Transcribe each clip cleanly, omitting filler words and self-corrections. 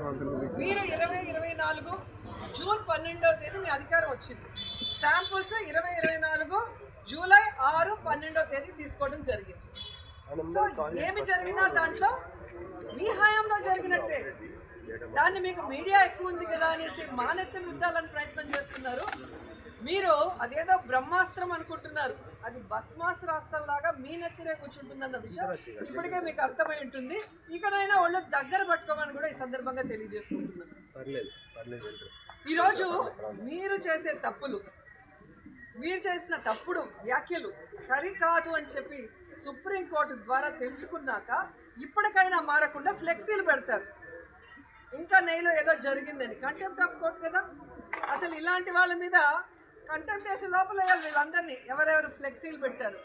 మీరు 2024 జూన్ 12వ తేదీ మీ అధికారం వచ్చింది. శాంపుల్స్ 2024 జూలై 6, 12వ తేదీ తీసుకోవడం జరిగింది. సో ఏమి జరిగినా దాంట్లో మీ హయాంలో జరిగినట్టే. దాన్ని మీకు మీడియా ఎక్కువ ఉంది కదా అనేసి మానెత్తిని రుద్దాలని ప్రయత్నం చేస్తున్నారు. మీరు అదేదో బ్రహ్మాస్త్రం అనుకుంటున్నారు, అది భస్మాస్త్రాస్త్రంలాగా మీ నెత్తినే కూర్చుంటుందన్న విషయం ఇప్పటికే మీకు అర్థమై ఉంటుంది. ఇకనైనా వాళ్ళు దగ్గర పట్టుకోమని కూడా ఈ సందర్భంగా తెలియజేసుకుంటున్నారు. ఈరోజు మీరు చేసే తప్పులు, మీరు చేసిన తప్పుడు వ్యాఖ్యలు సరికాదు అని చెప్పి సుప్రీంకోర్టు ద్వారా తెలుసుకున్నాక ఇప్పటికైనా మారకుండా ఫ్లెక్సీలు పెడతారు. ఇంకా నెయ్యిలో ఏదో జరిగిందని కంటెంప్ట్ ఆఫ్ కోర్ట్ కదా. అసలు ఇలాంటి వాళ్ళ మీద కంటెంప్ట్ చేసి లోపల వేయాలి. వీళ్ళందరినీ ఎవరెవరు ఫ్లెక్సీలు పెట్టారు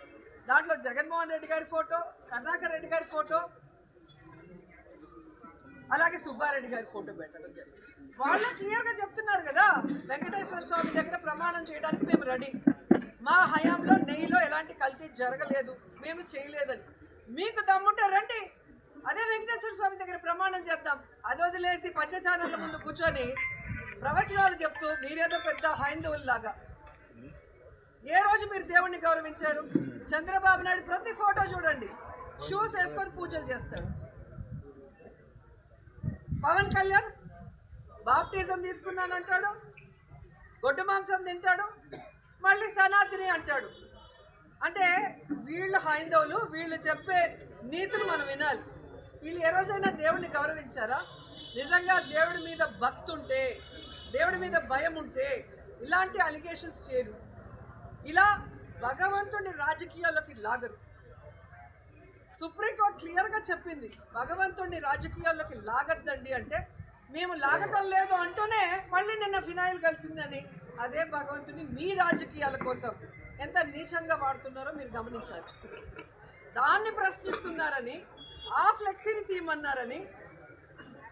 దాంట్లో జగన్మోహన్ రెడ్డి గారి ఫోటో, కరుణాకర్ రెడ్డి గారి ఫోటో, అలాగే సుబ్బారెడ్డి గారి ఫోటో పెట్టడం జరిగింది. వాళ్ళు క్లియర్గా చెప్తున్నారు కదా, వెంకటేశ్వర స్వామి దగ్గర ప్రమాణం చేయడానికి మేము రెడీ, మా హయాంలో నెయ్యిలో ఎలాంటి కల్తీ జరగలేదు, మేము చేయలేదని. మీకు దమ్ముంటే రండి, అదే వెంకటేశ్వర స్వామి దగ్గర ప్రమాణం చేద్దాం. అది వదిలేసి పచ్చ ఛానళ్ళ ముందు కూర్చొని ప్రవచనాలు చెప్తూ మీరేదో పెద్ద హైందవుల్లాగా. ఏ రోజు మీరు దేవుణ్ణి గౌరవించారు? చంద్రబాబు నాయుడు ప్రతి ఫోటో చూడండి షూస్ వేసుకొని పూజలు చేస్తారు. పవన్ కళ్యాణ్ బాప్టిజం తీసుకున్నానంటాడు, గొడ్డు మాంసం తింటాడు, మళ్ళీ సనాతిని అంటాడు. అంటే వీళ్ళు హైందవులు, వీళ్ళు చెప్పే నీతులు మనం వినాలి. వీళ్ళు ఏ రోజైనా దేవుడిని గౌరవించారా? నిజంగా దేవుడి మీద భక్తి ఉంటే, దేవుడి మీద భయం ఉంటే ఇలాంటి అలిగేషన్స్ చేయరు. ఇలా భగవంతుడిని రాజకీయాల్లోకి లాగరు. సుప్రీంకోర్టు క్లియర్గా చెప్పింది, భగవంతుడిని రాజకీయాల్లోకి లాగద్దండి అంటే మేము లాగటం లేదు అంటూనే మళ్ళీ నిన్న ఫినాయిల్ కలిసిందని అదే భగవంతుని మీ రాజకీయాల కోసం ఎంత నీచంగా వాడుతున్నారో మీరు గమనించాలి. దాన్ని ప్రశ్నిస్తున్నారని, ఆ ఫ్లెక్సీని తీయమన్నారని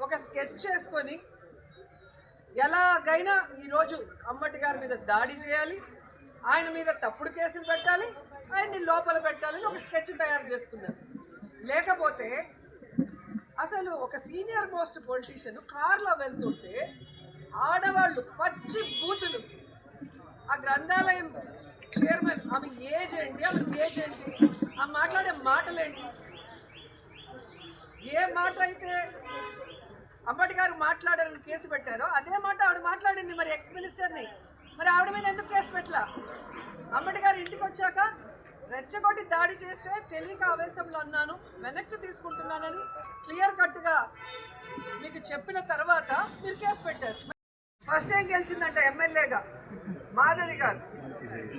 ఒక స్కెచ్ చేసుకొని ఎలాగైనా ఈరోజు అంబటి గారి మీద దాడి చేయాలి, ఆయన మీద తప్పుడు కేసులు పెట్టాలి, ఆయన్ని లోపల పెట్టాలని ఒక స్కెచ్ తయారు చేసుకున్నారు. లేకపోతే అసలు ఒక సీనియర్ మోస్ట్ పొలిటీషియన్ కార్లో వెళ్తుంటే ఆడవాళ్ళు పచ్చి బూతులు, ఆ గ్రంథాలయం చైర్మన్ ఆమె ఏజ్ ఏంటి, ఆమెకి ఏజ్ ఏంటి, ఆ మాట్లాడే మాటలేంటి, ఏ మాట అయితే అంబటి గారు మాట్లాడారని కేసు పెట్టారో అదే మాట ఆవిడ మాట్లాడింది. మరి ఎక్స్ మినిస్టర్ని, మరి ఆవిడ మీద ఎందుకు కేసు పెట్టలా? అంబటి గారు ఇంటికి వచ్చాక రెచ్చగొట్టి దాడి చేస్తే తెలియక ఆవేశంలో అన్నాను, వెనక్కి తీసుకుంటున్నానని క్లియర్ కట్గా మీకు చెప్పిన తర్వాత మీరు కేసు పెట్టారు. ఫస్ట్ టైం గెలిచిందంట ఎమ్మెల్యేగా మాధవి గారు.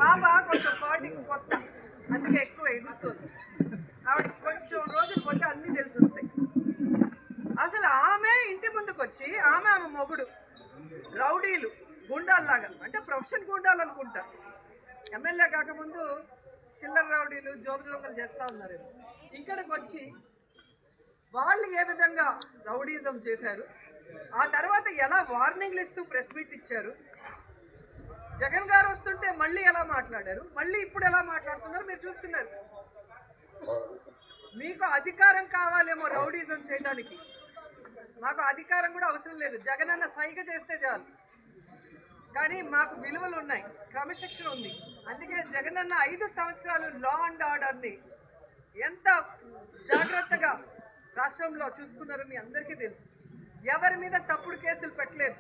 పాప కొంచెం పాలిటిక్స్ కొత్త, అందుకే ఎక్కువ ఎగురుతుంది. ఆవిడకి కొంచెం రోజులు కొట్టి అన్నీ తెలిసి వస్తాయి. అసలు ఆమె ఇంటి ముందుకు వచ్చి ఆమె మొగుడు రౌడీలు గుండాల్లాగా, అంటే ప్రొఫెషన్ గుండాలు అనుకుంటా, ఎమ్మెల్యే కాకముందు చిల్లర రౌడీలు జోబు దొంగలు చేస్తూ ఉన్నారు. ఇక్కడికి వచ్చి వాళ్ళు ఏ విధంగా రౌడీజం చేశారు, ఆ తర్వాత ఎలా వార్నింగ్లు ఇస్తూ ప్రెస్ మీట్ ఇచ్చారు, జగన్ గారు వస్తుంటే మళ్ళీ ఎలా మాట్లాడారు, మళ్ళీ ఇప్పుడు ఎలా మాట్లాడుతున్నారు మీరు చూస్తున్నారు. మీకు అధికారం కావాలేమో రౌడీజం చేయడానికి, మాకు అధికారం కూడా అవసరం లేదు, జగన్ అన్న సైగ చేస్తే చాలు. కానీ మాకు విలువలు ఉన్నాయి, క్రమశిక్షణ ఉంది. అందుకే జగన్ అన్న 5 సంవత్సరాలు లా అండ్ ఆర్డర్ని ఎంత జాగ్రత్తగా రాష్ట్రంలో చూసుకున్నారో మీ అందరికీ తెలుసు. ఎవరి మీద తప్పుడు కేసులు పెట్టలేదు,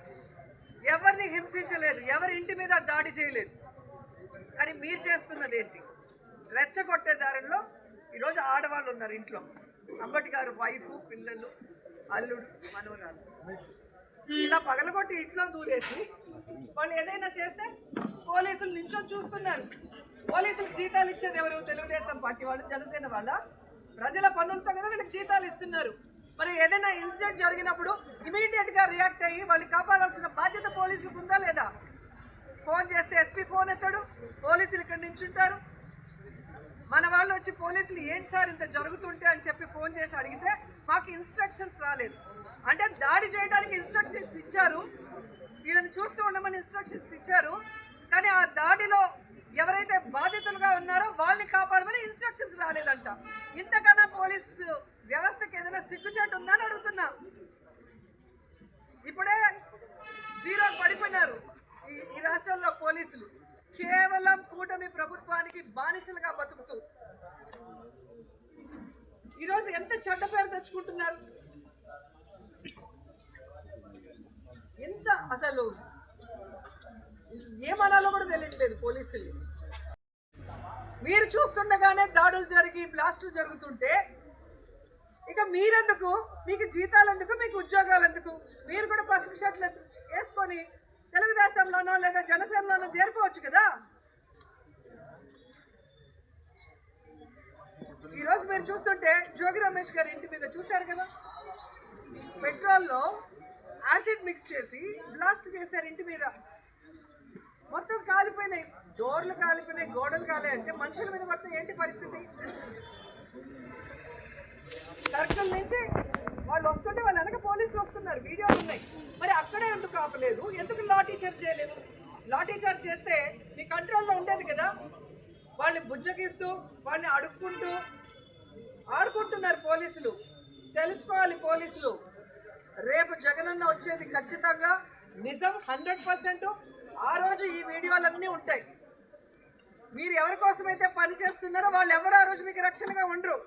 ఎవరిని హింసించలేదు, ఎవరి ఇంటి మీద దాడి చేయలేదు. కానీ మీరు చేస్తున్నది ఏంటి? రెచ్చగొట్టే దారిలో ఈరోజు ఆడవాళ్ళు ఉన్నారు ఇంట్లో, అంబటి గారు వైఫ్, పిల్లలు, అల్లుడు, మనవరాలు, ఇలా పగలగొట్టి ఇంట్లో దూరేసి వాళ్ళు ఏదైనా చేస్తే పోలీసులు నించొని చూస్తున్నారు. పోలీసులకు జీతాలు ఇచ్చేది ఎవరు? తెలుగుదేశం పార్టీ వాళ్ళు, జనసేన వాళ్ళ, ప్రజల పన్నులతో కదా వీళ్ళకి జీతాలు ఇస్తున్నారు. మరి ఏదైనా ఇన్సిడెంట్ జరిగినప్పుడు ఇమీడియట్గా రియాక్ట్ అయ్యి వాళ్ళని కాపాడాల్సిన బాధ్యత పోలీసులకు ఉందా లేదా? ఫోన్ చేస్తే ఎస్పీ ఫోన్ ఎత్తాడు, పోలీసులు ఇక్కడ నించుంటారు. మన వాళ్ళు వచ్చి పోలీసులు ఏంటి సార్ ఇంత జరుగుతుంటే అని చెప్పి ఫోన్ చేసి అడిగితే మాకు ఇన్స్ట్రక్షన్స్ రాలేదు అంటే, దాడి చేయడానికి ఇన్స్ట్రక్షన్స్ ఇచ్చారు, వీళ్ళని చూస్తూ ఉండమని ఇన్స్ట్రక్షన్స్ ఇచ్చారు. కానీ ఆ దాడిలో ఎవరైతే బాధితులుగా ఉన్నారో వాళ్ళని కాపాడమని ఇన్స్ట్రక్షన్స్ రాలేదంట. ఇంతకన్నా పోలీసు వ్యవస్థకి ఏదైనా సిగ్గుచేటు ఉందని అడుగుతున్నా. ఉన్నారు ఈ రాష్ట్రంలో పోలీసులు కేవలం కూటమి ప్రభుత్వానికి బానిసలుగా బతుకుతూ ఈరోజు ఎంత చెడ్డ పేరు తెచ్చుకుంటున్నారు. ఎంత అసలు ఏమనాలో కూడా తెలియట్లేదు పోలీసులు. మీరు చూస్తుండగానే దాడులు జరిగి బ్లాస్టులు జరుగుతుంటే ఇక మీరెందుకు, మీకు జీతాలు ఎందుకు, మీకు ఉద్యోగాలు ఎందుకు? మీరు కూడా పసుపు షర్ట్లు వేసుకొని తెలుగుదేశంలోనో లేదా జనసేనలోనో చేరిపోవచ్చు కదా. ఈరోజు మీరు చూస్తుంటే జోగి రమేష్ గారి ఇంటి మీద చూశారు కదా, పెట్రోల్లో యాసిడ్ మిక్స్ చేసి బ్లాస్ట్ చేశారు ఇంటి మీద. మొత్తం కాలిపోయినాయి, డోర్లు కాలిపోయినాయి, గోడలు కాలే అంటే మనుషుల మీద పడితే ఏంటి పరిస్థితి? సర్కిల్ నుంచి వాళ్ళు వస్తుంటే వాళ్ళు వెనక పోలీసులు వస్తున్నారు, వీడియోలు ఉన్నాయి. మరి అక్కడే ఎందుకు ఆపలేదు? ఎందుకు లాఠీ చార్జ్ చేయలేదు? లాఠీ చార్జ్ చేస్తే మీ కంట్రోల్లో ఉండేది కదా. వాళ్ళని బుజ్జగిస్తూ వాళ్ళని అడుక్కుంటూ ఆడుకుంటున్నారు పోలీసులు. తెలుసుకోవాలి పోలీసులు, రేపు జగనన్న వచ్చేది ఖచ్చితంగా నిజం 100%. ఆ రోజు ఈ వీడియోలన్నీ ఉంటాయి. మీరు ఎవరి కోసమైతే పని చేస్తున్నారో వాళ్ళు ఎవరు ఆ రోజు మీకు రక్షణగా ఉండరు.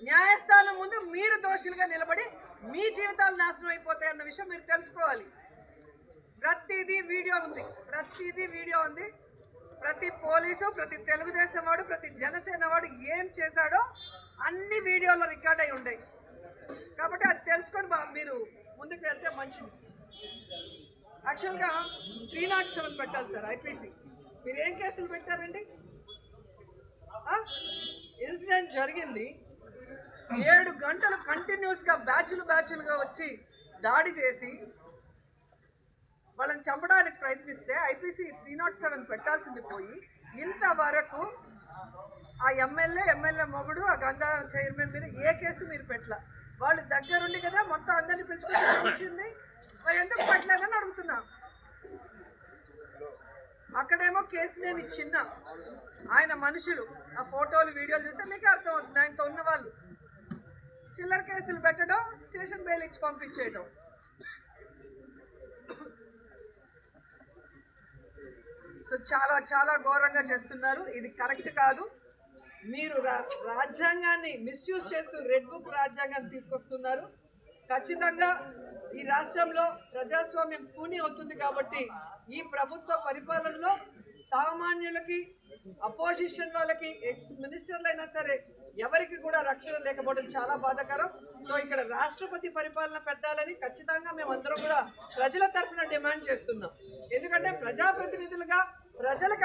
న్యాయస్థానం ముందు మీరు దోషులుగా నిలబడి మీ జీవితాలు నాశనం అయిపోతాయి అన్న విషయం మీరు తెలుసుకోవాలి. ప్రతిదీ వీడియో ఉంది, ప్రతిదీ వీడియో ఉంది. ప్రతి పోలీసు, ప్రతి తెలుగుదేశం వాడు, ప్రతి జనసేన వాడు ఏం చేశాడో అన్ని వీడియోలో రికార్డ్ అయి ఉంటాయి. కాబట్టి అది తెలుసుకొని మీరు ముందుకు వెళ్తే మంచిది. యాక్చువల్గా 307 పెట్టాలి సార్ ఐపీసీ. మీరు ఏం కేసులు పెట్టారండి? ఇన్సిడెంట్ జరిగింది, 7 గంటలు కంటిన్యూస్గా బ్యాచ్లుగా వచ్చి దాడి చేసి వాళ్ళని చంపడానికి ప్రయత్నిస్తే ఐపీసీ 307 పెట్టాల్సింది పోయి ఇంతవరకు ఆ ఎమ్మెల్యే మొగుడు, ఆ గంధా చైర్మన్ మీద ఏ కేసు మీరు పెట్టలా. వాళ్ళు దగ్గరుండి కదా మొత్తం అందరినీ పిలుచుకొని వచ్చింది, మరి ఎందుకు పెట్టలేదని అడుగుతున్నా. అక్కడేమో కేసు లేని చిన్న ఆయన మనుషులు, ఆ ఫోటోలు వీడియోలు చూస్తే మీకే అర్థం అవుతుంది. ఆయనతో ఉన్న వాళ్ళు చిల్లర కేసులు పెట్టడం, స్టేషన్ బెయిల్ ఇచ్చి పంపించేయడం. సో చాలా చాలా ఘోరంగా చేస్తున్నారు. ఇది కరెక్ట్ కాదు. మీరు రాజ్యాంగాన్ని మిస్యూజ్ చేస్తూ రెడ్ బుక్ రాజ్యాంగాన్ని తీసుకొస్తున్నారు. ఖచ్చితంగా ఈ రాష్ట్రంలో ప్రజాస్వామ్యం కూని అవుతుంది. కాబట్టి ఈ ప్రభుత్వ పరిపాలనలో సామాన్యులకి, అపోజిషన్ వాళ్ళకి, ఎక్స్ మినిస్టర్లు అయినా సరే ఎవరికి కూడా రక్షణ లేకపోవడం చాలా బాధాకరం. సో ఇక్కడ రాష్ట్రపతి పరిపాలన పెట్టాలని ఖచ్చితంగా మేమందరం కూడా ప్రజల తరఫున డిమాండ్ చేస్తున్నాం. ఎందుకంటే ప్రజాప్రతినిధులుగా ప్రజలకు